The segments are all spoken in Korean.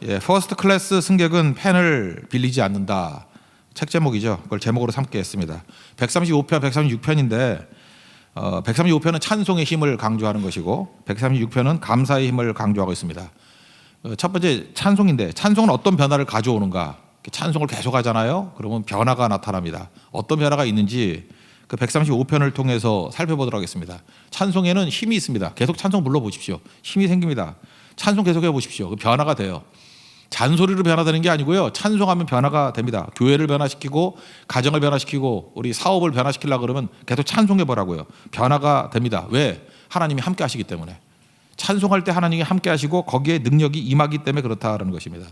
예, 퍼스트 클래스 승객은 펜을 빌리지 않는다. 책 제목이죠. 그걸 제목으로 삼게 했습니다. 135편, 136편인데 135편은 찬송의 힘을 강조하는 것이고 136편은 감사의 힘을 강조하고 있습니다. 첫 번째 찬송인데 찬송은 어떤 변화를 가져오는가? 찬송을 계속 하잖아요. 그러면 변화가 나타납니다. 어떤 변화가 있는지 그 135편을 통해서 살펴보도록 하겠습니다. 찬송에는 힘이 있습니다. 계속 찬송 불러보십시오. 힘이 생깁니다. 찬송 계속 해보십시오. 그 변화가 돼요. 잔소리로 변화되는 게 아니고요. 찬송하면 변화가 됩니다. 교회를 변화시키고 가정을 변화시키고 우리 사업을 변화시키려고 그러면 계속 찬송해 보라고요. 변화가 됩니다. 왜? 하나님이 함께 하시기 때문에. 찬송할 때 하나님이 함께 하시고 거기에 능력이 임하기 때문에 그렇다는 것입니다.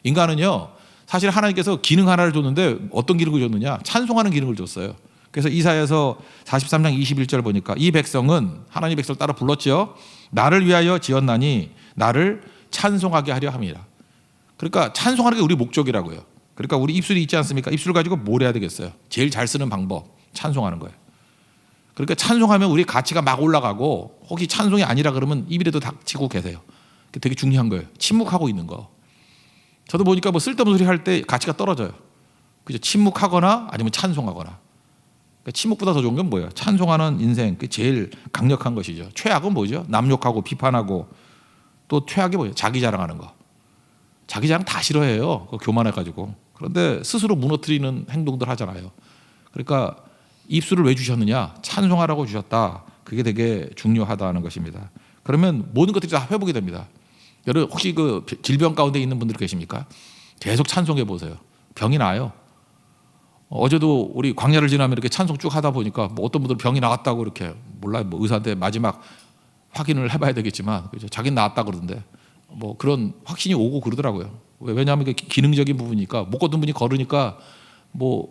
인간은요. 사실 하나님께서 기능 하나를 줬는데 어떤 기능을 줬느냐? 찬송하는 기능을 줬어요. 그래서 이사야서 43장 21절 보니까 이 백성은 하나님 백성을 따라 불렀죠. 나를 위하여 지었나니 나를 찬송하게 하려 함이라. 그러니까 찬송하는 게 우리 목적이라고요. 그러니까 우리 입술이 있지 않습니까? 입술 가지고 뭘 해야 되겠어요? 제일 잘 쓰는 방법, 찬송하는 거예요. 그러니까 찬송하면 우리 가치가 막 올라가고 혹시 찬송이 아니라 그러면 입이라도 닥치고 계세요. 되게 중요한 거예요. 침묵하고 있는 거. 저도 보니까 뭐 쓸데없는 소리 할 때 가치가 떨어져요. 그죠? 침묵하거나 아니면 찬송하거나. 그러니까 침묵보다 더 좋은 건 뭐예요? 찬송하는 인생, 그 제일 강력한 것이죠. 최악은 뭐죠? 남욕하고 비판하고 또 최악이 뭐예요? 자기 자랑하는 거. 자기 자랑 다 싫어해요. 교만해가지고. 그런데 스스로 무너뜨리는 행동들 하잖아요. 그러니까 입술을 왜 주셨느냐? 찬송하라고 주셨다. 그게 되게 중요하다는 것입니다. 그러면 모든 것들이 다 회복이 됩니다. 여러분 혹시 그 질병 가운데 있는 분들 계십니까? 계속 찬송해 보세요. 병이 나요. 어제도 우리 광야를 지나면 이렇게 찬송 쭉 하다 보니까 뭐 어떤 분들 병이 나왔다고 이렇게 몰라요. 뭐 의사한테 마지막 확인을 해봐야 되겠지만 그죠? 자기는 나았다 그러던데. 뭐 그런 확신이 오고 그러더라고요. 왜냐하면 이게 기능적인 부분이니까 못 걷던 분이 걸으니까 뭐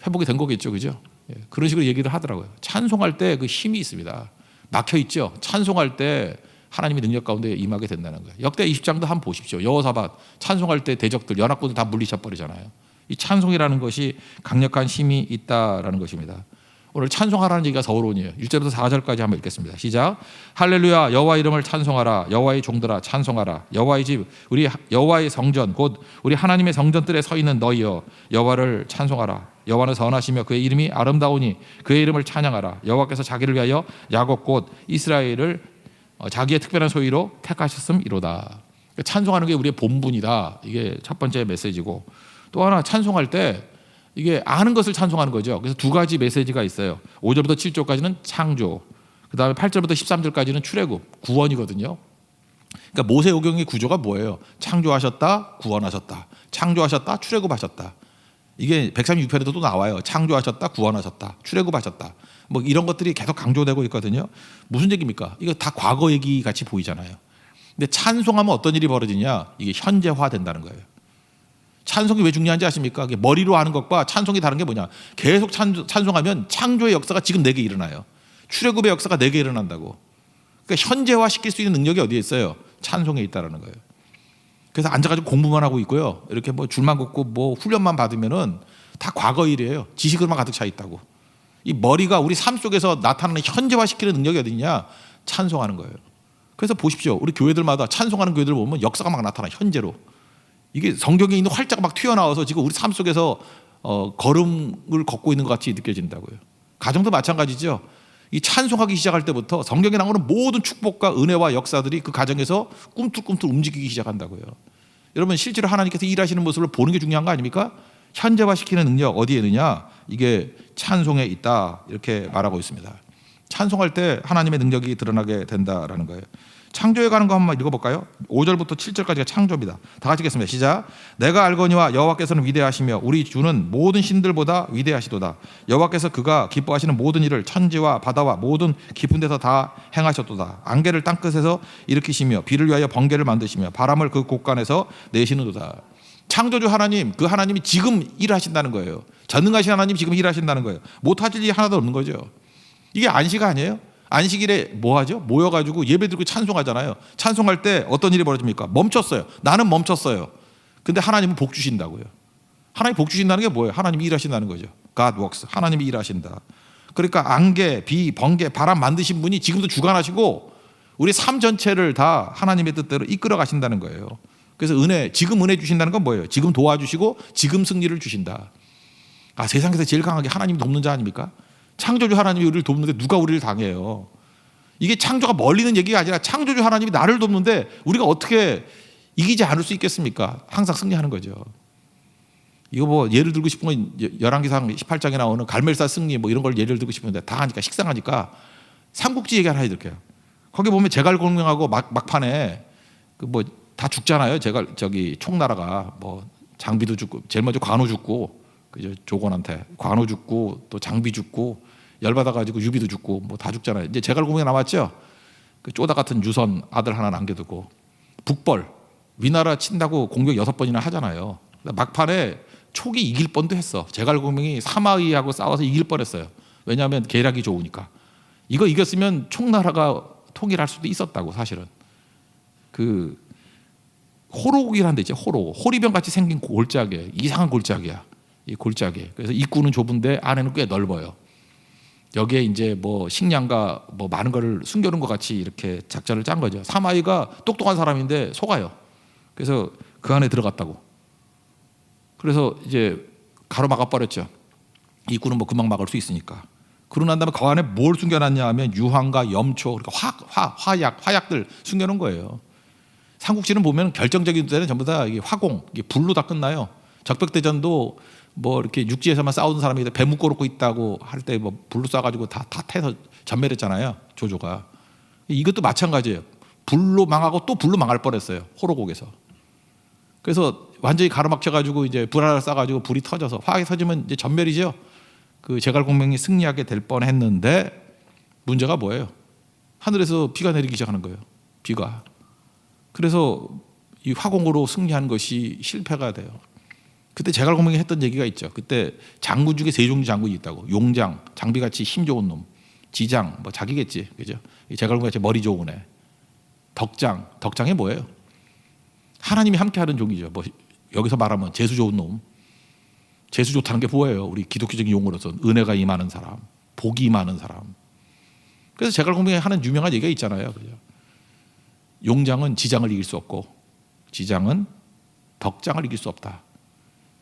회복이 된 거겠죠, 그죠? 예, 그런 식으로 얘기를 하더라고요. 찬송할 때 그 힘이 있습니다. 막혀 있죠. 찬송할 때 하나님의 능력 가운데 임하게 된다는 거예요. 역대 20장도 한번 보십시오. 여호사밧 찬송할 때 대적들 연합군들 다 물리쳐 버리잖아요. 이 찬송이라는 것이 강력한 힘이 있다라는 것입니다. 오늘 찬송하라는 얘기가 서론이에요. 1절부터 4절까지 한번 읽겠습니다. 시작. 할렐루야 여호와 이름을 찬송하라. 여호와의 종들아 찬송하라. 여호와의 집 우리 여호와의 성전 곧 우리 하나님의 성전들에 서 있는 너희여 여호와를 찬송하라. 여호와는 선하시며 그의 이름이 아름다우니 그의 이름을 찬양하라. 여호와께서 자기를 위하여 야곱 곧 이스라엘을 자기의 특별한 소유로 택하셨음이로다. 찬송하는 게 우리의 본분이다. 이게 첫 번째 메시지고 또 하나 찬송할 때 이게 아는 것을 찬송하는 거죠. 그래서 두 가지 메시지가 있어요. 5절부터 7절까지는 창조, 그 다음에 8절부터 13절까지는 출애굽, 구원이거든요. 그러니까 모세오경의 구조가 뭐예요? 창조하셨다, 구원하셨다. 창조하셨다, 출애굽하셨다. 이게 136편에도 또 나와요. 창조하셨다, 구원하셨다, 출애굽하셨다. 뭐 이런 것들이 계속 강조되고 있거든요. 무슨 얘기입니까? 이거 다 과거 얘기 같이 보이잖아요. 근데 찬송하면 어떤 일이 벌어지냐? 이게 현재화 된다는 거예요. 찬송이 왜 중요한지 아십니까? 머리로 하는 것과 찬송이 다른 게 뭐냐? 계속 찬송하면 창조의 역사가 지금 내게 일어나요. 출애굽의 역사가 내게 일어난다고. 그러니까 현재화 시킬 수 있는 능력이 어디에 있어요? 찬송에 있다라는 거예요. 그래서 앉아가지고 공부만 하고 있고요. 이렇게 뭐 줄만 긋고 뭐 훈련만 받으면은 다 과거 일이에요. 지식으로만 가득 차 있다고. 이 머리가 우리 삶 속에서 나타나는 현재화 시키는 능력이 어디냐? 찬송하는 거예요. 그래서 보십시오. 우리 교회들마다 찬송하는 교회들 보면 역사가 막 나타나 현재로. 이게 성경에 있는 활자가 막 튀어나와서 지금 우리 삶 속에서 걸음을 걷고 있는 것 같이 느껴진다고요. 가정도 마찬가지죠. 이 찬송하기 시작할 때부터 성경에 나오는 모든 축복과 은혜와 역사들이 그 가정에서 꿈틀꿈틀 움직이기 시작한다고요. 여러분 실제로 하나님께서 일하시는 모습을 보는 게 중요한 거 아닙니까? 현재화시키는 능력 어디에 있느냐? 이게 찬송에 있다 이렇게 말하고 있습니다. 찬송할 때 하나님의 능력이 드러나게 된다라는 거예요. 창조에 가는 거 한번 읽어볼까요? 5절부터 7절까지가 창조입니다. 다 같이 읽겠습니다. 시작. 내가 알거니와 여호와께서는 위대하시며 우리 주는 모든 신들보다 위대하시도다. 여호와께서 그가 기뻐하시는 모든 일을 천지와 바다와 모든 깊은 데서 다 행하셨도다. 안개를 땅끝에서 일으키시며 비를 위하여 번개를 만드시며 바람을 그 곳간에서 내시는도다. 창조주 하나님, 그 하나님이 지금 일하신다는 거예요. 전능하신 하나님이 지금 일하신다는 거예요. 못하실 일이 하나도 없는 거죠. 이게 안식 아니에요? 안식일에 뭐 하죠? 모여가지고 예배 드리고 찬송하잖아요. 찬송할 때 어떤 일이 벌어집니까? 멈췄어요. 나는 멈췄어요. 근데 하나님은 복 주신다고요. 하나님이 복 주신다는 게 뭐예요? 하나님이 일하신다는 거죠. God works. 하나님이 일하신다. 그러니까 안개, 비, 번개, 바람 만드신 분이 지금도 주관하시고 우리 삶 전체를 다 하나님의 뜻대로 이끌어 가신다는 거예요. 그래서 지금 은혜 주신다는 건 뭐예요? 지금 도와주시고 지금 승리를 주신다. 아, 세상에서 제일 강하게 하나님 돕는 자 아닙니까? 창조주 하나님이 우리를 돕는데 누가 우리를 당해요? 이게 창조가 멀리 있는 얘기가 아니라 창조주 하나님이 나를 돕는데 우리가 어떻게 이기지 않을 수 있겠습니까? 항상 승리하는 거죠. 이거 뭐 예를 들고 싶은 건 열왕기상 18장에 나오는 갈멜사 승리 뭐 이런 걸 예를 들고 싶은데 다 하니까 식상하니까 삼국지 얘기 하나 해드릴게요. 거기 보면 제갈공명하고 막판에 그 뭐 다 죽잖아요. 총나라가 뭐 장비도 죽고 제일 먼저 관우 죽고 그죠, 조건한테 관우 죽고 또 장비 죽고 열받아가지고 유비도 죽고 뭐 다 죽잖아요. 이제 제갈공명 남았죠. 그 쪼다 같은 유선 아들 하나 남겨두고 북벌 위나라 친다고 공격 6번이나 하잖아요. 막판에 촉이 이길 뻔도 했어. 제갈공명이 사마의하고 싸워서 이길 뻔했어요. 왜냐하면 계략이 좋으니까. 이거 이겼으면 총나라가 통일할 수도 있었다고. 사실은 그 호로국이라는 데 있죠. 호리병 같이 생긴 골짜기, 이상한 골짜기야. 이 골짜기. 그래서 입구는 좁은데 안에는 꽤 넓어요. 여기에 이제 뭐 식량과 뭐 많은 걸 숨겨놓은 것 같이 이렇게 작전을 짠 거죠. 사마이가 똑똑한 사람인데 속아요. 그래서 그 안에 들어갔다고. 그래서 이제 가로막아 버렸죠. 입구는 뭐 금방 막을 수 있으니까. 그러고 난 다음에 그 안에 뭘 숨겨놨냐 하면 유황과 염초, 그러니까 화약들 숨겨놓은 거예요. 삼국지는 보면 결정적인 때는 전부 다 이게 화공, 이게 불로 다 끝나요. 적벽대전도 뭐 이렇게 육지에서만 싸우는 사람이 배 묶어놓고 있다고 할 때 뭐 불로 쏴가지고 다 태서 전멸했잖아요. 조조가. 이것도 마찬가지예요. 불로 망하고 또 불로 망할 뻔했어요. 호로곡에서. 그래서 완전히 가로막혀가지고 이제 불 하나 쏴가지고 불이 터져서 화학이 터지면 이제 전멸이죠. 그 제갈공명이 승리하게 될 뻔했는데 문제가 뭐예요? 하늘에서 비가 내리기 시작하는 거예요. 비가. 그래서 이 화공으로 승리한 것이 실패가 돼요. 그때 제갈공명이 했던 얘기가 있죠. 그때 장군 중에 3종류 장군이 있다고. 용장, 장비같이 힘 좋은 놈. 지장, 뭐 자기겠지, 그죠? 제갈공명같이 머리 좋은 애. 덕장이 뭐예요? 하나님이 함께하는 종이죠. 뭐 여기서 말하면 재수 좋은 놈. 재수 좋다는 게 뭐예요? 우리 기독교적인 용어로서는 은혜가 임하는 사람, 복이 임하는 사람. 그래서 제갈공명이 하는 유명한 얘기가 있잖아요. 그죠? 용장은 지장을 이길 수 없고 지장은 덕장을 이길 수 없다.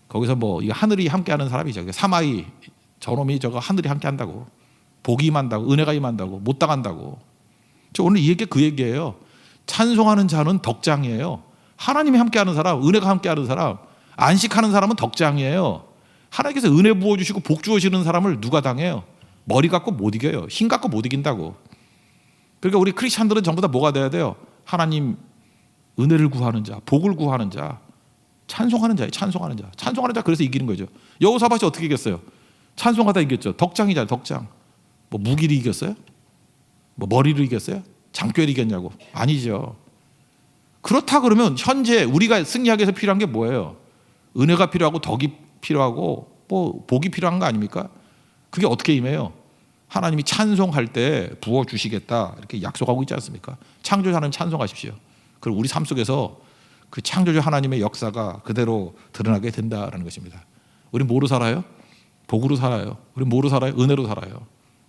거기서 뭐 이거 하늘이 함께하는 사람이죠. 사마이 저놈이 저거 하늘이 함께한다고, 복이 임한다고, 은혜가 임한다고, 못 당한다고. 저 오늘 이 얘기 그 얘기예요. 찬송하는 자는 덕장이에요. 하나님이 함께하는 사람, 은혜가 함께하는 사람, 안식하는 사람은 덕장이에요. 하나님께서 은혜 부어주시고 복 주시는 사람을 누가 당해요? 머리 갖고 못 이겨요. 힘 갖고 못 이긴다고. 그러니까 우리 크리스찬들은 전부 다 뭐가 돼야 돼요? 하나님 은혜를 구하는 자, 복을 구하는 자, 찬송하는 자예요. 찬송하는 자. 그래서 이기는 거죠. 여호사밧이 어떻게 이겼어요? 찬송하다 이겼죠. 덕장이잖아요. 덕장. 뭐 무기를 이겼어요? 뭐 머리를 이겼어요? 장교를 이겼냐고? 아니죠. 그렇다 그러면 현재 우리가 승리하기 위해서 필요한 게 뭐예요? 은혜가 필요하고 덕이 필요하고 뭐 복이 필요한 거 아닙니까? 그게 어떻게 임해요? 하나님이 찬송할 때 부어주시겠다 이렇게 약속하고 있지 않습니까? 창조주 하나님 찬송하십시오. 그리고 우리 삶 속에서 그 창조주 하나님의 역사가 그대로 드러나게 된다라는 것입니다. 우리 뭐로 살아요? 복으로 살아요. 우리 뭐로 살아요? 은혜로 살아요.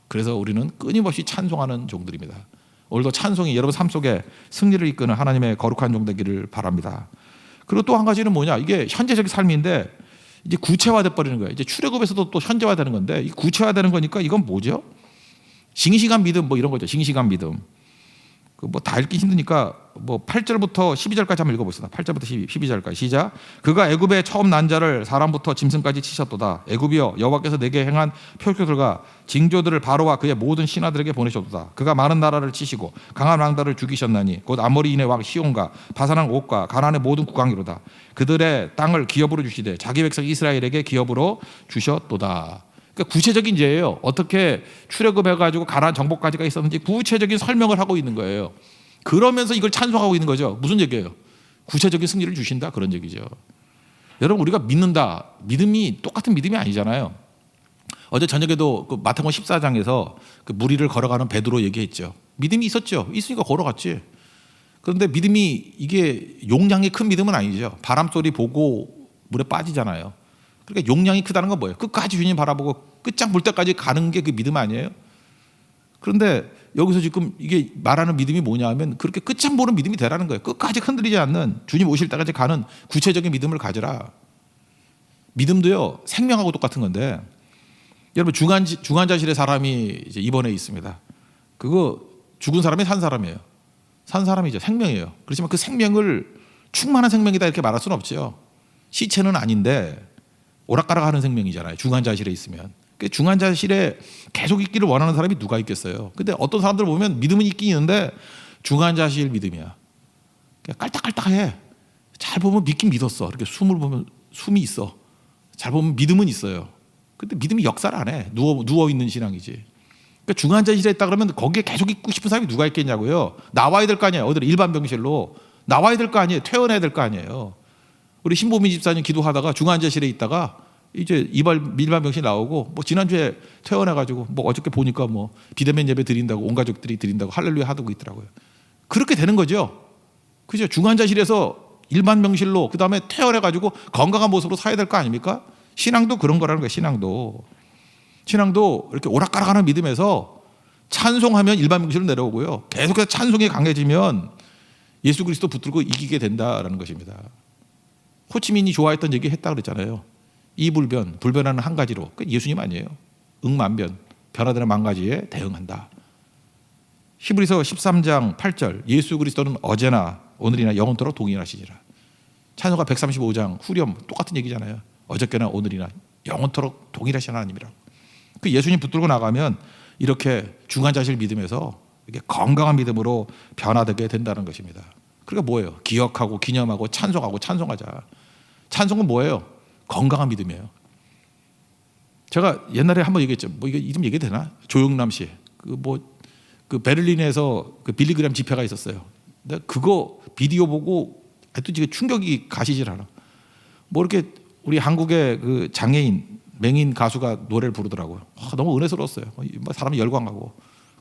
그래서 우리는 끊임없이 찬송하는 종들입니다. 오늘도 찬송이 여러분 삶 속에 승리를 이끄는 하나님의 거룩한 종 되기를 바랍니다. 그리고 또 한 가지는 뭐냐? 이게 현재적인 삶인데 이제 구체화돼 버리는 거예요. 이제 출애굽에서도 또 현재화되는 건데 이 구체화되는 거니까 이건 뭐죠? 싱싱한 믿음 뭐 이런 거죠. 싱싱한 믿음. 그 뭐 다 읽기 힘드니까 뭐 8절부터 12절까지 한번 읽어봅시다. 8절부터 12절까지 시작. 그가 애굽에 처음 난 자를 사람부터 짐승까지 치셨도다. 애굽이여 여호와께서 내게 행한 표표들과 징조들을 바로와 그의 모든 신하들에게 보내셨도다. 그가 많은 나라를 치시고 강한 왕들을 죽이셨나니 곧 아모리인의 왕 시온과 바산왕 옥과 가나안의 모든 국왕이로다. 그들의 땅을 기업으로 주시되 자기 백성 이스라엘에게 기업으로 주셨도다. 그러니까 구체적인 예예요. 어떻게 출애굽해가지고 가나안 정복까지가 있었는지 구체적인 설명을 하고 있는 거예요. 그러면서 이걸 찬송하고 있는 거죠. 무슨 얘기예요? 구체적인 승리를 주신다 그런 얘기죠. 여러분 우리가 믿는다. 믿음이 똑같은 믿음이 아니잖아요. 어제 저녁에도 그 마태복음 14장에서 그 무리를 걸어가는 베드로 얘기했죠. 믿음이 있었죠. 있으니까 걸어갔지. 그런데 믿음이 이게 용량이 큰 믿음은 아니죠. 바람 소리 보고 물에 빠지잖아요. 그러니까 용량이 크다는 건 뭐예요? 끝까지 주님 바라보고 끝장 볼 때까지 가는 게 그 믿음 아니에요? 그런데 여기서 지금 이게 말하는 믿음이 뭐냐 하면 그렇게 끝장 보는 믿음이 되라는 거예요. 끝까지 흔들리지 않는 주님 오실 때까지 가는 구체적인 믿음을 가져라. 믿음도요 생명하고 똑같은 건데 여러분 중환자실에 사람이 이제 입원해 있습니다. 그거 죽은 사람이 산 사람이에요. 산 사람이죠. 생명이에요. 그렇지만 그 생명을 충만한 생명이다 이렇게 말할 수는 없죠. 시체는 아닌데 오락가락하는 생명이잖아요. 중환자실에 있으면. 중환자실에 계속 있기를 원하는 사람이 누가 있겠어요. 근데 어떤 사람들 보면 믿음은 있긴 있는데 중환자실 믿음이야. 깔딱깔딱해. 잘 보면 믿긴 믿었어. 이렇게 숨을 보면 숨이 있어. 잘 보면 믿음은 있어요. 근데 믿음이 역사를 안 해. 누워 있는 신앙이지. 그러니까 중환자실에 있다 그러면 거기에 계속 있고 싶은 사람이 누가 있겠냐고요. 나와야 될 거 아니에요. 어디 일반 병실로 나와야 될 거 아니에요. 퇴원해야 될 거 아니에요. 우리 신보민 집사님 기도하다가 중환자실에 있다가 이제 일반 병실 나오고 뭐 지난주에 퇴원해가지고 뭐 어저께 보니까 뭐 비대면 예배 드린다고 온 가족들이 드린다고 할렐루야 하고 있더라고요. 그렇게 되는 거죠. 그죠? 중환자실에서 일반 병실로 그 다음에 퇴원해가지고 건강한 모습으로 사야 될 거 아닙니까? 신앙도 그런 거라는 거예요. 신앙도 이렇게 오락가락하는 믿음에서 찬송하면 일반 병실로 내려오고요. 계속해서 찬송이 강해지면 예수 그리스도 붙들고 이기게 된다라는 것입니다. 호치민이 좋아했던 얘기 했다 그랬잖아요. 불변하는 한 가지로. 예수님 아니에요. 응만변, 변화되는 만 가지에 대응한다. 히브리서 13장 8절 예수 그리스도는 어제나 오늘이나 영원토록 동일하시니라. 찬송가 135장 후렴 똑같은 얘기잖아요. 어저께나 오늘이나 영원토록 동일하신 하나님이라고. 그 예수님 붙들고 나가면 이렇게 중환자실 믿음에서 이렇게 건강한 믿음으로 변화되게 된다는 것입니다. 그러니까 뭐예요? 기억하고 기념하고 찬송하자. 찬송은 뭐예요? 건강한 믿음이에요. 제가 옛날에 한번 얘기했죠. 뭐 이거 이름 얘기 되나? 조영남 씨. 그 베를린에서 그 빌리그램 집회가 있었어요. 근데 그거 비디오 보고 하여튼 지금 충격이 가시질 않아. 뭐 이렇게 우리 한국의 그 장애인 맹인 가수가 노래를 부르더라고요. 너무 은혜스러웠어요. 사람이 열광하고.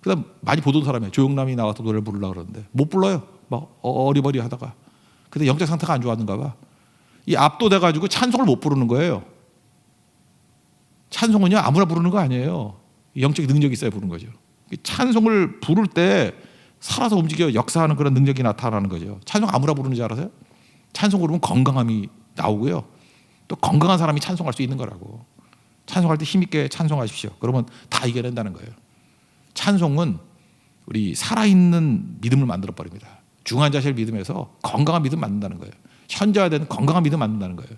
그다음 많이 보던 사람이에요. 조영남이 나와서 노래를 부르려고 그러는데 못 불러요. 막 어리버리 하다가. 근데 영적 상태가 안 좋았는가 봐. 이 압도돼가지고 찬송을 못 부르는 거예요. 찬송은요 아무나 부르는 거 아니에요. 영적 능력이 있어야 부르는 거죠. 찬송을 부를 때 살아서 움직여 역사하는 그런 능력이 나타나는 거죠. 찬송 아무나 부르는 줄 알아세요? 찬송 부르면 건강함이 나오고요. 또 건강한 사람이 찬송할 수 있는 거라고. 찬송할 때 힘있게 찬송하십시오. 그러면 다 이겨낸다는 거예요. 찬송은 우리 살아있는 믿음을 만들어버립니다. 중환자실 믿음에서 건강한 믿음 만든다는 거예요. 현재화되는 건강한 믿음 만든다는 거예요.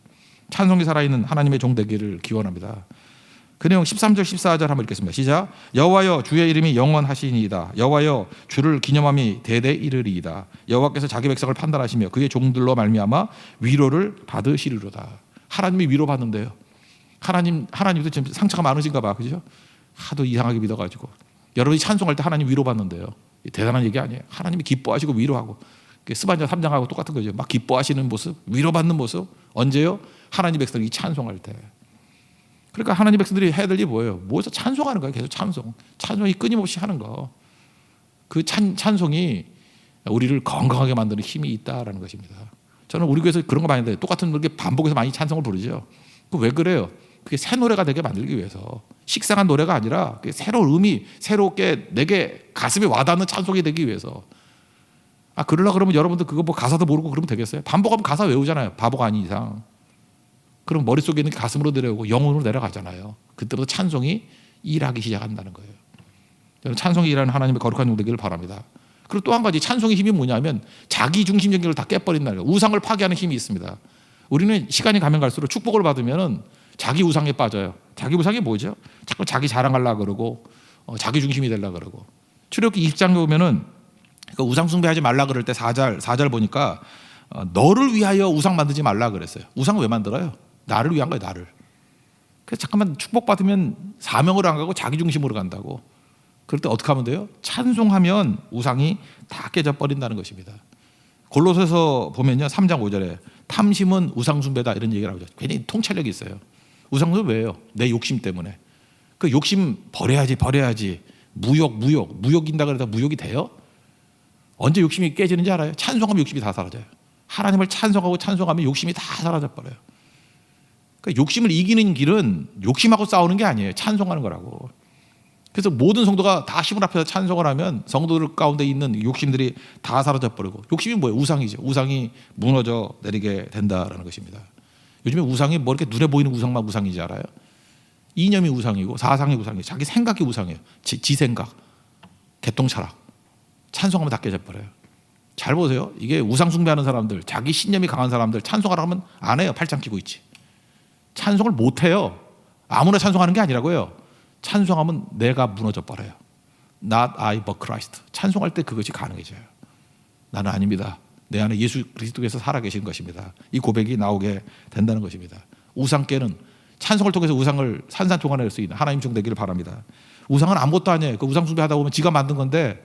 찬송이 살아있는 하나님의 종 되기를 기원합니다. 그 내용 13절 14절 한번 읽겠습니다. 시작. 여호와여 주의 이름이 영원하시니이다. 여호와여 주를 기념함이 대대 이르리이다. 여호와께서 자기 백성을 판단하시며 그의 종들로 말미암아 위로를 받으시리로다. 하나님이 위로받는데요. 하나님도 지금 상처가 많으신가 봐. 그죠? 하도 이상하게 믿어가지고 여러분이 찬송할 때 하나님 위로받는데요. 대단한 얘기 아니에요. 하나님이 기뻐하시고 위로하고. 스바냐 3장하고 똑같은 거죠. 막 기뻐하시는 모습, 위로받는 모습. 언제요? 하나님 백성이 찬송할 때. 그러니까 하나님 백성들이 해야 될 일이 뭐예요? 모여서 찬송하는 거예요. 계속 찬송이 끊임없이 하는 거. 그 찬송이 우리를 건강하게 만드는 힘이 있다라는 것입니다. 저는 우리 교회에서 그런 거 많이 해요. 똑같은 게 반복해서 많이 찬송을 부르죠. 왜 그래요? 그게 새 노래가 되게 만들기 위해서. 식상한 노래가 아니라 새로운 의미, 새롭게 내게 가슴에 와닿는 찬송이 되기 위해서. 그러려고 그러면 여러분들 그거 뭐 가사도 모르고 그러면 되겠어요? 반복하면 가사 외우잖아요. 바보가 아닌 이상. 그럼 머릿속에 있는 게 가슴으로 내려오고 영혼으로 내려가잖아요. 그때부터 찬송이 일하기 시작한다는 거예요. 저는 찬송이 일하는 하나님의 거룩한 종 되기를 바랍니다. 그리고 또 한 가지 찬송의 힘이 뭐냐면 자기 중심적인 걸 다 깨버린다는 거예요. 우상을 파괴하는 힘이 있습니다. 우리는 시간이 가면 갈수록 축복을 받으면 자기 우상에 빠져요. 자기 우상이 뭐죠? 자꾸 자기 자랑하려고 그러고 자기 중심이 되려고 그러고. 출애굽기 20장에 보면은 그 우상 숭배하지 말라 그럴 때 4절 보니까 너를 위하여 우상 만들지 말라 그랬어요. 우상을 왜 만들어요? 나를 위한 거예요. 나를. 그래서 잠깐만 축복받으면 사명으로 안 가고 자기 중심으로 간다고. 그럴 때 어떻게 하면 돼요? 찬송하면 우상이 다 깨져버린다는 것입니다. 골로새서 보면요 3장 5절에 탐심은 우상 숭배다 이런 얘기를 하죠. 굉장히 통찰력이 있어요. 우상 숭배 왜요? 내 욕심 때문에. 그 욕심 버려야지. 무욕인다 그래도 무욕이 돼요? 언제 욕심이 깨지는지 알아요? 찬송하면 욕심이 다 사라져요. 하나님을 찬송하면 욕심이 다 사라져 버려요. 그러니까 욕심을 이기는 길은 욕심하고 싸우는 게 아니에요. 찬송하는 거라고. 그래서 모든 성도가 다 시문 앞에서 찬송을 하면 성도들 가운데 있는 욕심들이 다 사라져 버리고, 욕심이 뭐예요? 우상이죠. 우상이 무너져 내리게 된다라는 것입니다. 요즘에 우상이 뭐 이렇게 눈에 보이는 우상만 우상이지 알아요? 이념이 우상이고 사상이 우상이에요. 자기 생각이 우상이에요. 지 생각, 개똥철학, 찬송하면 다 깨져버려요. 잘 보세요. 이게 우상 숭배하는 사람들, 자기 신념이 강한 사람들 찬송하라고 하면 안 해요. 팔짱 끼고 있지. 찬송을 못 해요. 아무나 찬송하는 게 아니라고요. 찬송하면 내가 무너져 버려요. Not I but Christ. 찬송할 때 그것이 가능해져요. 나는 아닙니다. 내 안에 예수 그리스도께서 살아계신 것입니다. 이 고백이 나오게 된다는 것입니다. 우상께는 찬송을 통해서 우상을 산산조각낼 수 있는 하나님 종 되기를 바랍니다. 우상은 아무것도 아니에요. 그 우상 숭배하다 보면 지가 만든 건데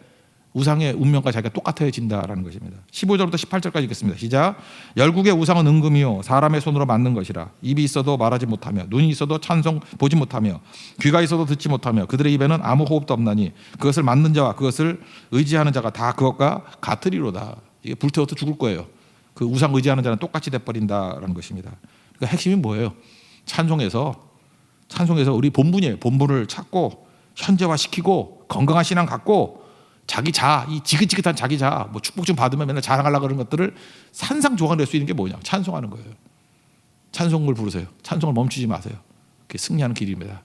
우상의 운명과 자기가 똑같아진다라는 것입니다. 15절부터 18절까지 읽겠습니다. 시작. 열국의 우상은 은금이요 사람의 손으로 만든 것이라. 입이 있어도 말하지 못하며 눈이 있어도 찬송 보지 못하며 귀가 있어도 듣지 못하며 그들의 입에는 아무 호흡도 없나니 그것을 만든 자와 그것을 의지하는 자가 다 그것과 같으리로다. 이게 불태워서 죽을 거예요. 그 우상 의지하는 자는 똑같이 돼버린다라는 것입니다. 그러니까 핵심이 뭐예요? 찬송에서 우리 본분이에요. 본분을 찾고 현재화시키고 건강한 신앙 갖고 자기 자아, 이 지긋지긋한 자기 자아, 뭐 축복 좀 받으면 맨날 자랑하려고 그러는 것들을 산상조각낼 수 있는 게 뭐냐? 찬송하는 거예요. 찬송을 부르세요. 찬송을 멈추지 마세요. 그게 승리하는 길입니다.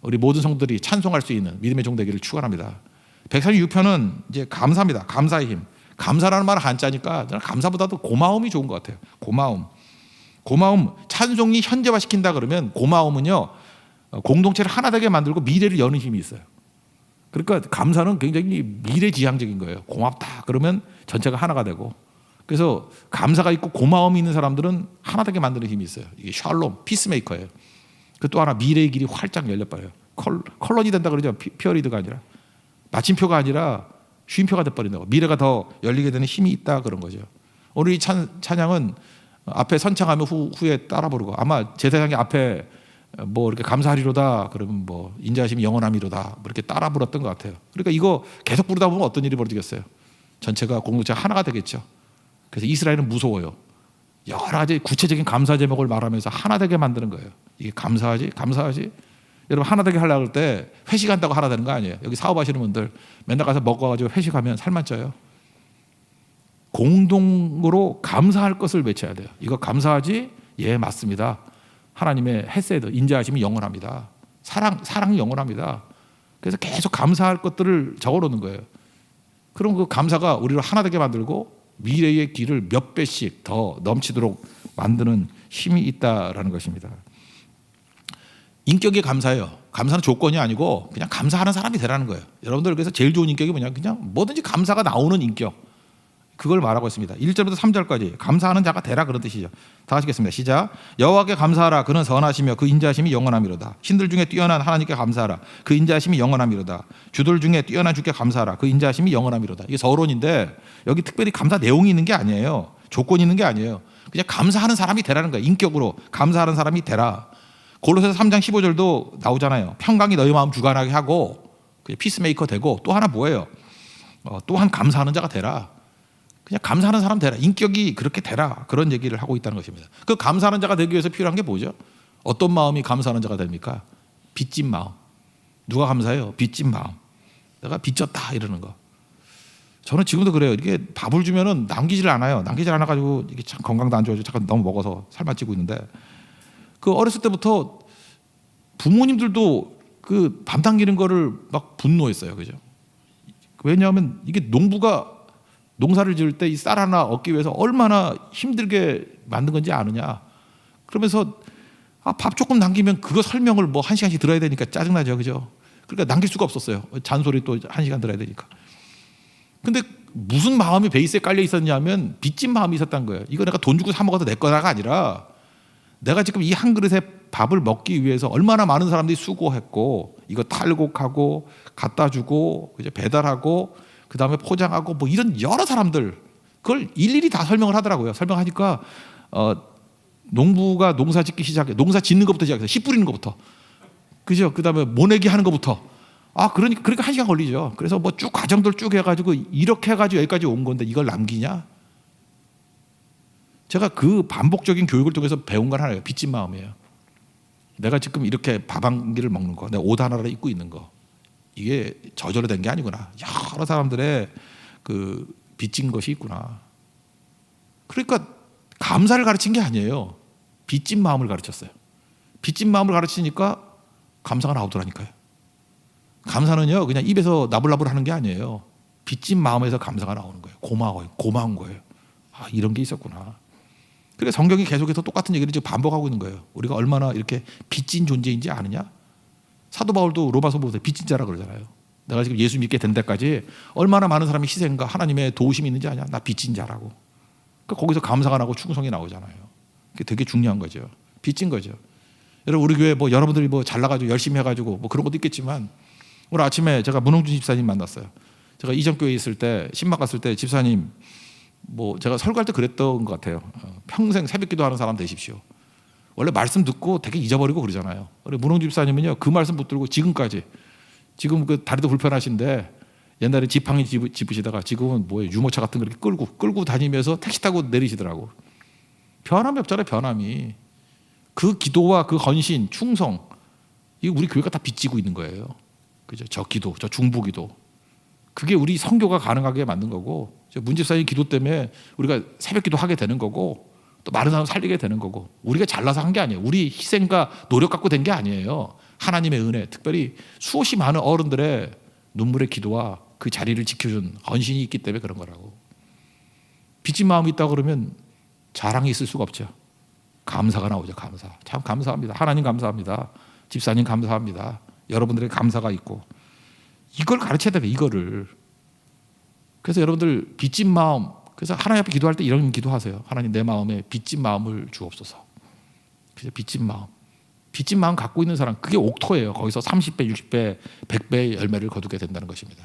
우리 모든 성도들이 찬송할 수 있는 믿음의 종 되기를 축원합니다. 136편은 이제 감사입니다. 감사의 힘. 감사라는 말은 한자니까 저는 감사보다도 고마움이 좋은 것 같아요. 고마움. 찬송이 현재화시킨다 그러면 고마움은요 공동체를 하나 되게 만들고 미래를 여는 힘이 있어요. 그러니까 감사는 굉장히 미래지향적인 거예요. 고맙다 그러면 전체가 하나가 되고, 그래서 감사가 있고 고마움이 있는 사람들은 하나 되게 만드는 힘이 있어요. 이게 샬롬, 피스메이커예요. 그 또 하나 미래의 길이 활짝 열려버려요. 컬런이 된다 그러죠. 피어리드가 아니라 마침표가 아니라 쉼표가 돼버린다고. 미래가 더 열리게 되는 힘이 있다 그런 거죠. 오늘 이 찬양은 앞에 선창하면 후에 따라 부르고, 아마 제사장이 앞에 뭐 이렇게 감사하리로다 그러면 뭐 인자하심이 영원함이로다 뭐 이렇게 따라 불렀던 것 같아요. 그러니까 이거 계속 부르다 보면 어떤 일이 벌어지겠어요? 전체가 공동체가 하나가 되겠죠. 그래서 이스라엘은 무서워요. 여러 가지 구체적인 감사 제목을 말하면서 하나 되게 만드는 거예요. 이게 감사하지. 여러분 하나 되게 하려고 할 때 회식한다고 하나 되는 거 아니에요. 여기 사업하시는 분들 맨날 가서 먹어가지고 회식하면 살만 쪄요. 공동으로 감사할 것을 외쳐야 돼요. 이거 감사하지? 예, 맞습니다. 하나님의 헤세드, 인자하심이 영원합니다. 사랑이 영원합니다. 그래서 계속 감사할 것들을 적어놓는 거예요. 그럼 그 감사가 우리를 하나 되게 만들고 미래의 길을 몇 배씩 더 넘치도록 만드는 힘이 있다라는 것입니다. 인격이 감사해요. 감사는 조건이 아니고 그냥 감사하는 사람이 되라는 거예요. 여러분들 그래서 제일 좋은 인격이 뭐냐? 그냥 뭐든지 감사가 나오는 인격. 그걸 말하고 있습니다. 1절부터 3절까지 감사하는 자가 되라 그런 뜻이죠. 다 하시겠습니다. 시작. 여호와께 감사하라. 그는 선하시며 그 인자하심이 영원함이로다. 신들 중에 뛰어난 하나님께 감사하라. 그 인자하심이 영원함이로다. 주들 중에 뛰어난 주께 감사하라. 그 인자하심이 영원함이로다. 이게 서론인데 여기 특별히 감사 내용이 있는 게 아니에요. 조건이 있는 게 아니에요. 그냥 감사하는 사람이 되라는 거예요. 인격으로 감사하는 사람이 되라. 골로새서 3장 15절도 나오잖아요. 평강이 너희 마음 주관하게 하고 피스메이커 되고, 또 하나 뭐예요? 또한 감사하는 자가 되라. 그냥 감사하는 사람 되라. 인격이 그렇게 되라. 그런 얘기를 하고 있다는 것입니다. 그 감사하는 자가 되기 위해서 필요한 게 뭐죠? 어떤 마음이 감사하는 자가 됩니까? 빚진 마음. 누가 감사해요? 빚진 마음. 내가 빚졌다 이러는 거. 저는 지금도 그래요. 이게 밥을 주면은 남기질 않아요. 남기질 않아가지고 이게 참 건강도 안 좋아지고 잠깐 너무 먹어서 살만 찌고 있는데, 그 어렸을 때부터 부모님들도 그 밥 당기는 거를 막 분노했어요. 그죠? 왜냐하면 이게 농사를 지을 때 이 쌀 하나 얻기 위해서 얼마나 힘들게 만든 건지 아느냐. 그러면서 밥 조금 남기면 그거 설명을 뭐 1시간씩 들어야 되니까 짜증나죠. 그죠? 그러니까 남길 수가 없었어요. 잔소리 또 1시간 들어야 되니까. 근데 무슨 마음이 베이스에 깔려 있었냐면 빚진 마음이 있었다는 거예요. 이거 내가 돈 주고 사 먹어도 내 거다가 아니라 내가 지금 이 한 그릇에 밥을 먹기 위해서 얼마나 많은 사람들이 수고했고 이거 탈곡하고 갖다 주고 이제 배달하고 그 다음에 포장하고 뭐 이런 여러 사람들, 그걸 일일이 다 설명을 하더라고요. 설명하니까 농부가 농사 짓기 시작해. 농사 짓는 것부터 시작해서 씨 뿌리는 것부터, 그죠? 그 다음에 모내기 하는 것부터. 그러니까 1시간 걸리죠. 그래서 뭐 쭉 과정들 쭉 해가지고 이렇게 해가지고 여기까지 온 건데 이걸 남기냐? 제가 그 반복적인 교육을 통해서 배운 건 하나예요. 빚진 마음이에요. 내가 지금 이렇게 밥 한 끼를 먹는 거, 내가 옷 하나를 입고 있는 거, 이게 저절로 된 게 아니구나. 여러 사람들의 그 빚진 것이 있구나. 그러니까 감사를 가르친 게 아니에요. 빚진 마음을 가르쳤어요. 빚진 마음을 가르치니까 감사가 나오더라니까요. 감사는요 그냥 입에서 나불나불 하는 게 아니에요. 빚진 마음에서 감사가 나오는 거예요. 고마워요. 고마운 거예요. 아, 이런 게 있었구나. 그러니까 성경이 계속해서 똑같은 얘기를 지금 반복하고 있는 거예요. 우리가 얼마나 이렇게 빚진 존재인지 아느냐? 사도 바울도 로마서 보세요. 빚진 자라 그러잖아요. 내가 지금 예수 믿게 된 데까지 얼마나 많은 사람이 희생과 하나님의 도우심이 있는지 아냐? 나 빚진 자라고. 그러니까 거기서 감사가 나고 충성이 나오잖아요. 그게 되게 중요한 거죠. 빚진 거죠. 여러분 우리 교회 뭐 여러분들이 뭐 잘나가지고 열심히 해가지고 뭐 그런 것도 있겠지만 오늘 아침에 제가 문홍준 집사님 만났어요. 제가 이전 교회에 있을 때 신막 갔을 때 집사님 뭐 제가 설교할 때 그랬던 것 같아요. 평생 새벽기도 하는 사람 되십시오. 원래 말씀 듣고 되게 잊어버리고 그러잖아요. 우리 문홍준 집사님은요 그 말씀 붙들고 지금까지 지금 그 다리도 불편하신데 옛날에 지팡이 짚으시다가 지금은 뭐예요 유모차 같은 거 이렇게 끌고 다니면서 택시 타고 내리시더라고. 변함이 없잖아요. 변함이. 그 기도와 그 헌신, 충성 이거 우리 교회가 다 빚지고 있는 거예요. 그죠? 저 기도, 저 중보기도. 그게 우리 선교가 가능하게 만든 거고 문 집사님 기도 때문에 우리가 새벽기도 하게 되는 거고 또 많은 사람 살리게 되는 거고 우리가 잘나서 한 게 아니에요. 우리 희생과 노력 갖고 된 게 아니에요. 하나님의 은혜, 특별히 수없이 많은 어른들의 눈물의 기도와 그 자리를 지켜준 헌신이 있기 때문에 그런 거라고. 빚진 마음이 있다 그러면 자랑이 있을 수가 없죠. 감사가 나오죠. 감사. 참 감사합니다. 하나님 감사합니다. 집사님 감사합니다. 여러분들의 감사가 있고 이걸 가르쳐야 돼요. 이거를. 그래서 여러분들 빚진 마음 그래서 하나님 앞에 기도할 때 이런 기도하세요. 하나님 내 마음에 빚진 마음을 주옵소서. 그래서 빚진 마음 갖고 있는 사람 그게 옥토예요. 거기서 30배, 60배, 100배의 열매를 거두게 된다는 것입니다.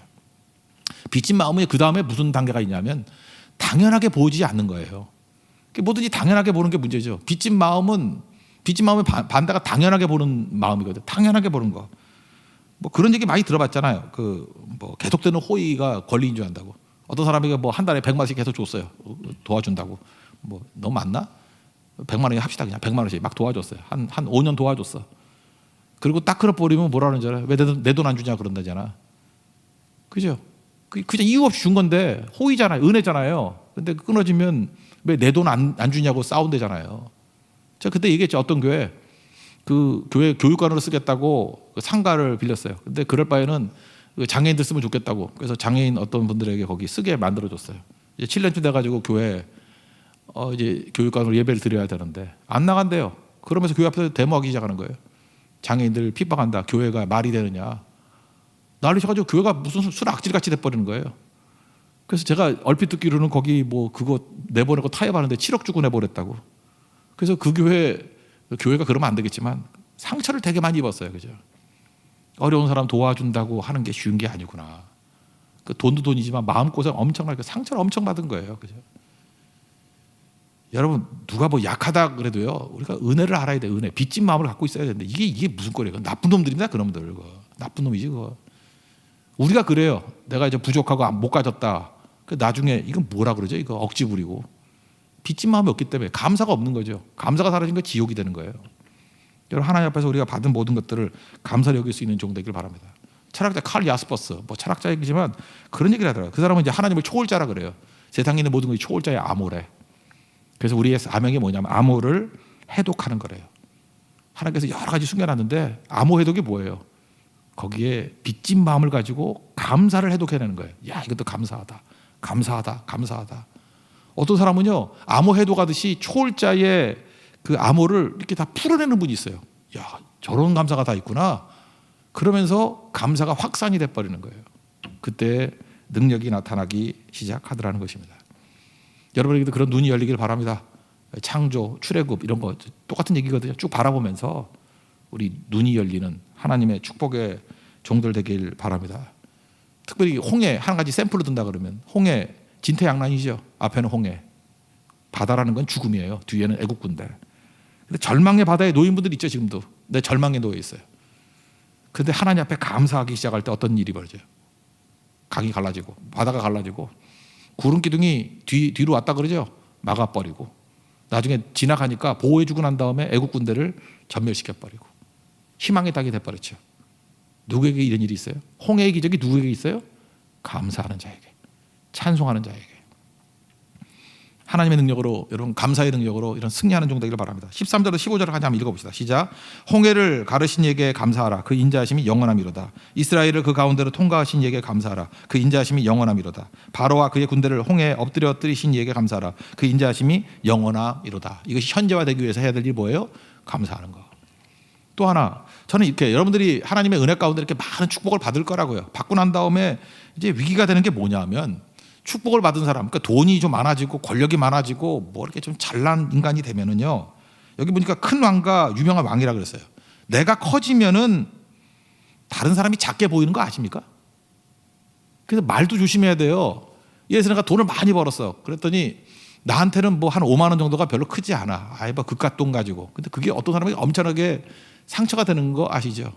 빚진 마음에 그 다음에 무슨 단계가 있냐면 당연하게 보이지 않는 거예요. 뭐든지 당연하게 보는 게 문제죠. 빚진 마음의 반대가 당연하게 보는 마음이거든요. 당연하게 보는 거. 뭐 그런 얘기 많이 들어봤잖아요. 그 뭐 계속되는 호의가 권리인 줄 안다고. 어떤 사람에게 뭐 한 달에 100만 원씩 계속 줬어요. 도와준다고. 뭐 너무 많나? 100만 원이 합시다. 그냥 100만 원씩 막 도와줬어요. 한 5년 도와줬어. 그리고 딱 끌어버리면 뭐라 그러는 줄 알아요? 왜 내 돈 안 주냐 그런다잖아. 그죠? 그냥 이유 없이 준 건데 호의잖아요. 은혜잖아요. 근데 끊어지면 왜 내 돈 안 주냐고 싸운대잖아요. 제가 그때 얘기했죠. 어떤 교회 그 교회 교육관으로 쓰겠다고 상가를 빌렸어요. 근데 그럴 바에는 장애인들 쓰면 좋겠다고. 그래서 장애인 어떤 분들에게 거기 쓰게 만들어줬어요. 이제 7년쯤 돼가지고 교회 이제 교육관으로 예배를 드려야 되는데 안 나간대요. 그러면서 교회 앞에서 데모하기 시작하는 거예요. 장애인들 핍박한다. 교회가 말이 되느냐. 난리 쳐가지고 교회가 무슨 술 악질같이 돼버리는 거예요. 그래서 제가 얼핏 듣기로는 거기 뭐 그거 내보내고 타협하는데 7억 주고 내보냈다고. 그래서 그 교회가 그러면 안 되겠지만 상처를 되게 많이 입었어요. 그죠? 어려운 사람 도와준다고 하는 게 쉬운 게 아니구나. 그 돈도 돈이지만 마음고생 엄청나게 상처를 엄청 받은 거예요. 그죠? 여러분 누가 뭐 약하다 그래도요. 우리가 은혜를 알아야 돼. 은혜. 빚진 마음을 갖고 있어야 되는데 이게 무슨 꼴이에요. 나쁜 놈들입니다. 그놈들. 그거. 나쁜 놈이지 그거. 우리가 그래요. 내가 이제 부족하고 못 가졌다. 나중에 이건 뭐라 그러죠? 이거 억지 부리고. 빚진 마음이 없기 때문에 감사가 없는 거죠. 감사가 사라진 건 지옥이 되는 거예요. 여러분 하나님 앞에서 우리가 받은 모든 것들을 감사를 여길 수 있는 종 되길 바랍니다. 철학자 칼 야스퍼스 뭐 철학자 얘기지만 그런 얘기를 하더라고요. 그 사람은 이제 하나님을 초월자라 그래요. 세상에 있는 모든 것이 초월자의 암호래. 그래서 우리의 사명이 뭐냐면 암호를 해독하는 거래요. 하나님께서 여러 가지 숨겨놨는데 암호 해독이 뭐예요? 거기에 빚진 마음을 가지고 감사를 해독해내는 거예요. 야 이것도 감사하다. 감사하다. 감사하다. 어떤 사람은요 암호 해독하듯이 초월자의 그 암호를 이렇게 다 풀어내는 분이 있어요. 야 저런 감사가 다 있구나. 그러면서 감사가 확산이 돼버리는 거예요. 그때 능력이 나타나기 시작하더라는 것입니다. 여러분에게도 그런 눈이 열리길 바랍니다. 창조, 출애굽 이런 거 똑같은 얘기거든요. 쭉 바라보면서 우리 눈이 열리는 하나님의 축복의 종들 되길 바랍니다. 특별히 홍해 한 가지 샘플을 든다 그러면 홍해 진퇴양난이죠. 앞에는 홍해. 바다라는 건 죽음이에요. 뒤에는 애국군대. 근데 절망의 바다에 놓인 분들 있죠. 지금도. 내 절망에 놓여 있어요. 근데 하나님 앞에 감사하기 시작할 때 어떤 일이 벌어져요? 강이 갈라지고 바다가 갈라지고 구름 기둥이 뒤로 왔다 그러죠. 막아버리고 나중에 지나가니까 보호해주고 난 다음에 애국군대를 전멸시켜버리고 희망의 땅이 돼버렸죠. 누구에게 이런 일이 있어요? 홍해의 기적이 누구에게 있어요? 감사하는 자에게, 찬송하는 자에게. 하나님의 능력으로, 여러분 감사의 능력으로 이런 승리하는 종 되기를 바랍니다. 13절로 15절을 같이 한번 읽어봅시다. 시작. 홍해를 가르신 이에게 감사하라. 그 인자하심이 영원함이로다. 이스라엘을 그 가운데로 통과하신 이에게 감사하라. 그 인자하심이 영원함이로다. 바로와 그의 군대를 홍해에 엎드려뜨리신 이에게 감사하라. 그 인자하심이 영원함이로다. 이것이 현재화되기 위해서 해야 될 일이 뭐예요? 감사하는 거. 또 하나, 저는 이렇게 여러분들이 하나님의 은혜 가운데 이렇게 많은 축복을 받을 거라고요. 받고 난 다음에 이제 위기가 되는 게 뭐냐면, 축복을 받은 사람, 그러니까 돈이 좀 많아지고 권력이 많아지고 뭐 이렇게 좀 잘난 인간이 되면은요, 여기 보니까 큰 왕과 유명한 왕이라 그랬어요. 내가 커지면은 다른 사람이 작게 보이는 거 아십니까? 그래서 말도 조심해야 돼요. 예를 들어 내가 돈을 많이 벌었어. 그랬더니 나한테는 뭐 한 5만 원 정도가 별로 크지 않아. 아이 뭐 그깟 돈 가지고. 근데 그게 어떤 사람에게 엄청나게 상처가 되는 거 아시죠?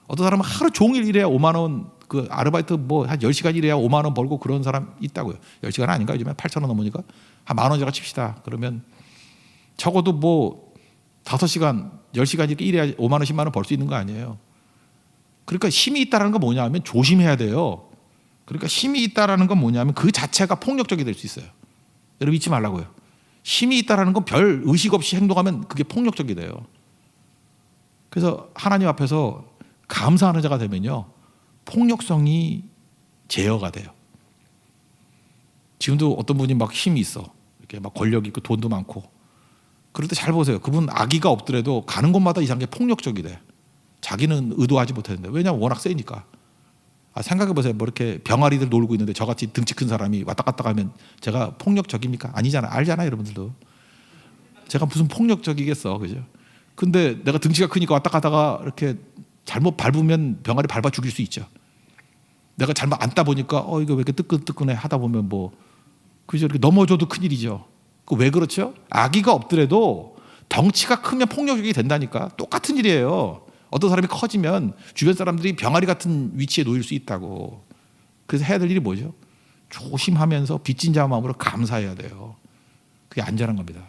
어떤 사람은 하루 종일 일해야 5만 원, 그 아르바이트 뭐 한 10시간 일해야 5만 원 벌고 그런 사람 있다고요. 10시간 아닌가? 요즘에 8천 원 넘으니까 한 만 원짜리 칩시다. 그러면 적어도 뭐 5시간, 10시간 이렇게 일해야 5만 원, 10만 원 벌 수 있는 거 아니에요. 그러니까 힘이 있다라는 건 뭐냐면 조심해야 돼요. 그러니까 힘이 있다라는 건 뭐냐면 그 자체가 폭력적이 될 수 있어요. 여러분 잊지 말라고요. 힘이 있다라는 건 별 의식 없이 행동하면 그게 폭력적이 돼요. 그래서 하나님 앞에서 감사하는 자가 되면요, 폭력성이 제어가 돼요. 지금도 어떤 분이 막 힘이 있어, 이렇게 막 권력이 있고 돈도 많고, 그럴 때 잘 보세요. 그분 악의가 없더라도 가는 곳마다 이상하게 폭력적이 돼. 자기는 의도하지 못했는데. 왜냐하면 워낙 세니까. 생각해 보세요. 뭐 이렇게 병아리들 놀고 있는데 저같이 등치 큰 사람이 왔다 갔다 가면 제가 폭력적입니까? 아니잖아요. 알잖아요, 여러분들도. 제가 무슨 폭력적이겠어, 그죠? 근데 내가 등치가 크니까 왔다 가다가 이렇게 잘못 밟으면 병아리 밟아 죽일 수 있죠. 내가 잘못 앉다 보니까 이거 왜 이렇게 뜨끈뜨끈해 하다 보면 뭐 그죠, 이렇게 넘어져도 큰일이죠. 그 왜 그렇죠? 악의가 없더라도 덩치가 크면 폭력적이 된다니까. 똑같은 일이에요. 어떤 사람이 커지면 주변 사람들이 병아리 같은 위치에 놓일 수 있다고. 그래서 해야 될 일이 뭐죠? 조심하면서 빚진 자 마음으로 감사해야 돼요. 그게 안전한 겁니다.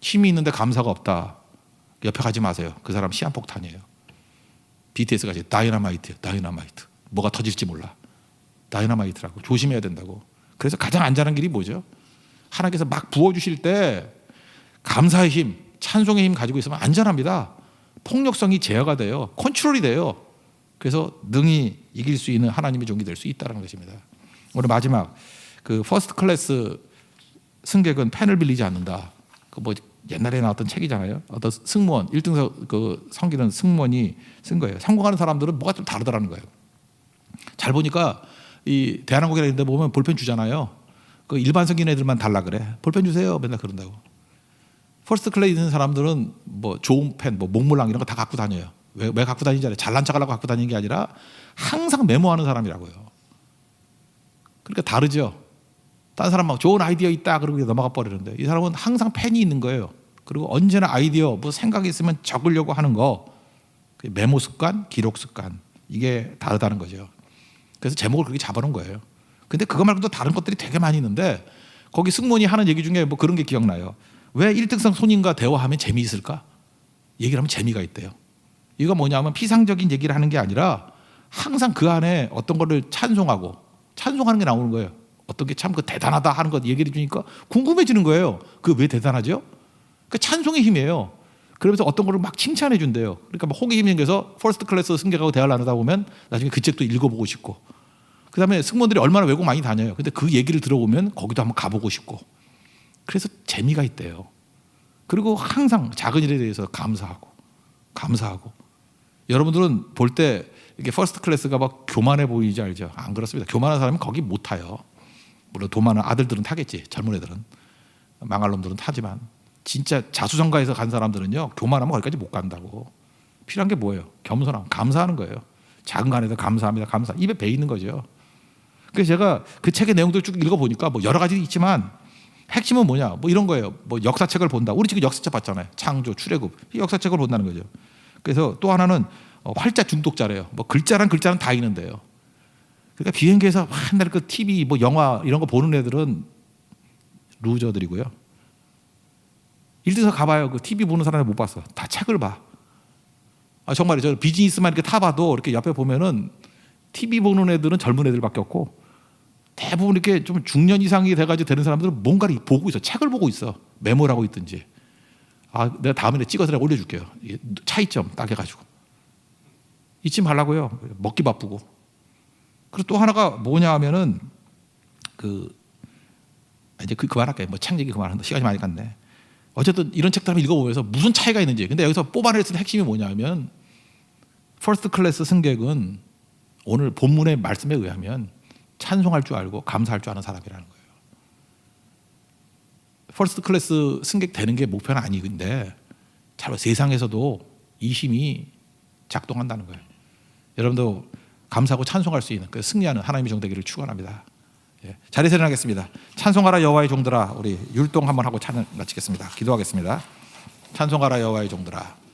힘이 있는데 감사가 없다, 옆에 가지 마세요. 그 사람 시한폭탄이에요. BTS 같이 다이너마이트. 뭐가 터질지 몰라. 다이너마이트라고. 조심해야 된다고. 그래서 가장 안전한 길이 뭐죠? 하나님께서 막 부어주실 때 감사의 힘, 찬송의 힘 가지고 있으면 안전합니다. 폭력성이 제어가 돼요. 컨트롤이 돼요. 그래서 능히 이길 수 있는 하나님의 종이 될 수 있다는 것입니다. 오늘 마지막, 그 퍼스트 클래스 승객은 펜을 빌리지 않는다. 그 뭐 옛날에 나왔던 책이잖아요. 어떤 승무원, 1등석 그 성기는 승무원이 쓴 거예요. 성공하는 사람들은 뭐가 좀 다르더라는 거예요. 잘 보니까 이 대한항공이라는 데 보면 볼펜 주잖아요. 그 일반석인 애들만 달라 그래. 볼펜 주세요. 맨날 그런다고. 퍼스트 클래스 있는 사람들은 뭐 좋은 펜, 뭐 목물랑 이런 거 다 갖고 다녀요. 왜 갖고 다니는지 알아요? 잘난 척하려고 갖고 다니는 게 아니라 항상 메모하는 사람이라고요. 그러니까 다르죠. 다른 사람 막 좋은 아이디어 있다 그러고 넘어가 버리는데, 이 사람은 항상 펜이 있는 거예요. 그리고 언제나 아이디어, 뭐 생각이 있으면 적으려고 하는 거, 메모 습관, 기록 습관, 이게 다르다는 거죠. 그래서 제목을 그렇게 잡아놓은 거예요. 근데 그거 말고도 다른 것들이 되게 많이 있는데, 거기 승무원이 하는 얘기 중에 뭐 그런 게 기억나요. 왜 1등석 손님과 대화하면 재미있을까? 얘기를 하면 재미가 있대요. 이거 뭐냐면 피상적인 얘기를 하는 게 아니라 항상 그 안에 어떤 거를 찬송하는 게 나오는 거예요. 어떤 게 참 그 대단하다 하는 것 얘기를 해주니까 궁금해지는 거예요. 그게 왜 대단하죠? 그 찬송의 힘이에요. 그러면서 어떤 거를 막 칭찬해 준대요. 그러니까 막 호기 힘이 생겨서 퍼스트 클래스 승객하고 대화를 나누다 보면 나중에 그 책도 읽어보고 싶고, 그 다음에 승무원들이 얼마나 외국 많이 다녀요. 근데 그 얘기를 들어보면 거기도 한번 가보고 싶고, 그래서 재미가 있대요. 그리고 항상 작은 일에 대해서 감사하고. 여러분들은 볼 때 이게 퍼스트 클래스가 막 교만해 보이지 알죠? 안 그렇습니다. 교만한 사람은 거기 못 타요. 물론 돈 많은 아들들은 타겠지. 젊은 애들은. 망할 놈들은 타지만 진짜 자수성가해서 간 사람들은요, 교만하면 거기까지 못 간다고. 필요한 게 뭐예요? 겸손함, 감사하는 거예요. 작은 거 안에도 감사합니다. 입에 배 있는 거죠. 그래서 제가 그 책의 내용들 쭉 읽어보니까 뭐 여러 가지 있지만 핵심은 뭐냐? 뭐 이런 거예요. 뭐 역사책을 본다. 우리 지금 역사책 봤잖아요. 창조, 출애굽. 이 역사책을 본다는 거죠. 그래서 또 하나는 활자 중독자래요. 뭐 글자는 다 있는데요. 그러니까 비행기에서 맨날 그 TV, 뭐 영화 이런 거 보는 애들은 루저들이고요. 1등석 가봐요. 그 TV 보는 사람을 못 봤어. 다 책을 봐. 정말 저 비즈니스만 이렇게 타봐도 이렇게 옆에 보면은 TV 보는 애들은 젊은 애들밖에 없고 대부분 이렇게 좀 중년 이상이 돼가지고 되는 사람들은 뭔가를 보고 있어. 책을 보고 있어. 메모를 하고 있든지. 내가 다음에 찍어서 내가 올려줄게요. 차이점 딱 해가지고. 잊지 말라고요. 먹기 바쁘고. 그리고 또 하나가 뭐냐 하면은 이제 그만할게요. 뭐 책 얘기 그만한다. 시간이 많이 갔네. 어쨌든 이런 책들 한번 읽어보면서 무슨 차이가 있는지. 근데 여기서 뽑아낼 수 있는 핵심이 뭐냐면 퍼스트 클래스 승객은 오늘 본문의 말씀에 의하면 찬송할 줄 알고 감사할 줄 아는 사람이라는 거예요. 퍼스트 클래스 승객 되는 게 목표는 아니근데 참 세상에서도 이 힘이 작동한다는 거예요. 여러분도 감사하고 찬송할 수 있는 그 승리하는 하나님의 종 되기를 축원합니다. 자리에서 일어나겠습니다. 찬송하라 여호와의 종들아. 우리 율동 한번 하고 찬양 마치겠습니다. 기도하겠습니다. 찬송하라 여호와의 종들아.